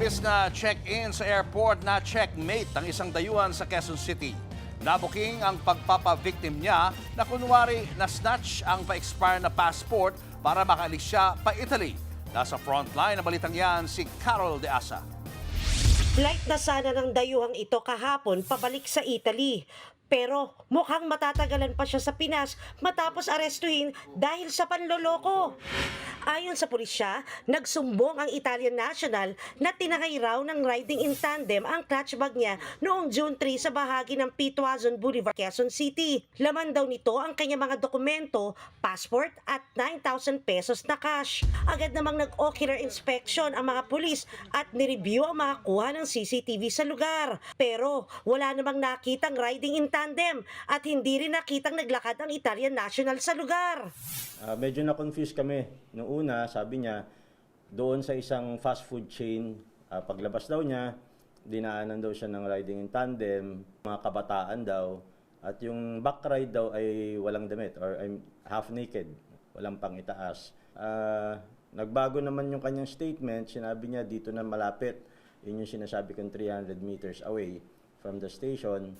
Imbis na check-in sa airport na checkmate ang isang dayuhan sa Quezon City. Nabuking ang pagpapavictim niya na kunwari na-snatch ang pa-expire na passport para makaalis siya pa Italy. Nasa frontline na balitang yan si Carol De Asa. Flight na sana ng dayuhang ito kahapon pabalik sa Italy. Pero mukhang matatagalan pa siya sa Pinas matapos arestuhin dahil sa panloloko. Ayon sa pulisya, nagsumbong ang Italian national na tinangay raw ng riding in tandem ang clutch bag niya noong June 3 sa bahagi ng Pituazon Boulevard, Quezon City. Laman daw nito ang kanyang mga dokumento, passport at 9,000 pesos na cash. Agad namang nag-ocular inspection ang mga pulis at nireview ang mga kuha ng CCTV sa lugar. Pero wala namang nakitang riding in tandem at hindi rin nakitang naglakad ang Italian national sa lugar. Medyo na-confuse kami. Noong una, sabi niya, doon sa isang fast food chain, paglabas daw niya, dinaanan daw siya ng riding in tandem, mga kabataan daw, at yung back ride daw ay walang damit or I'm half naked, walang pang itaas. Nagbago naman yung kanyang statement, sinabi niya dito na malapit, yun yung sinasabi kong 300 meters away from the station.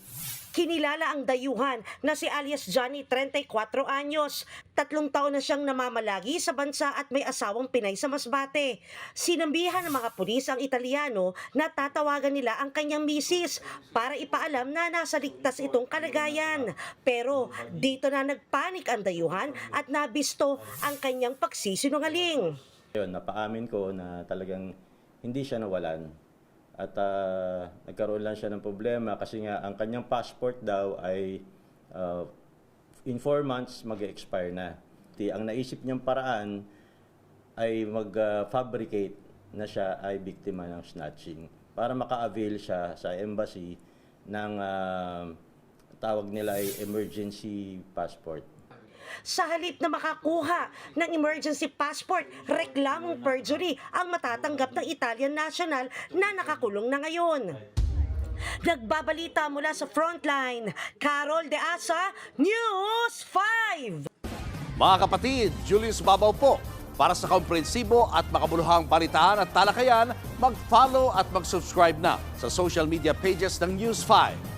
Kinilala ang dayuhan na si alias Johnny, 34 anyos. 3 taon na siyang namamalagi sa bansa at may asawang Pinay sa Masbate. Sinambihan ng mga pulis ang Italiano na tatawagan nila ang kanyang misis para ipaalam na nasa ligtas itong kalagayan. Pero dito na nagpanik ang dayuhan at nabisto ang kanyang pagsisinungaling. Yun, napaamin ko na talagang hindi siya nawalan. At nagkaroon lang siya ng problema kasi nga ang kanyang passport daw ay in 4 months mag-expire na. Ang naisip niyang paraan ay mag-fabricate na siya ay biktima ng snatching para maka-avail siya sa embassy ng tawag nila ay emergency passport. Sa halip na makakuha ng emergency passport, reklamong perjury ang matatanggap ng Italian national na nakakulong na ngayon. Nagbabalita mula sa Frontline, Carol De Asa, News 5! Mga kapatid, Julius Babaw po. Para sa komprehensibo at makabuluhang balitaan at talakayan, mag-follow at mag-subscribe na sa social media pages ng News 5.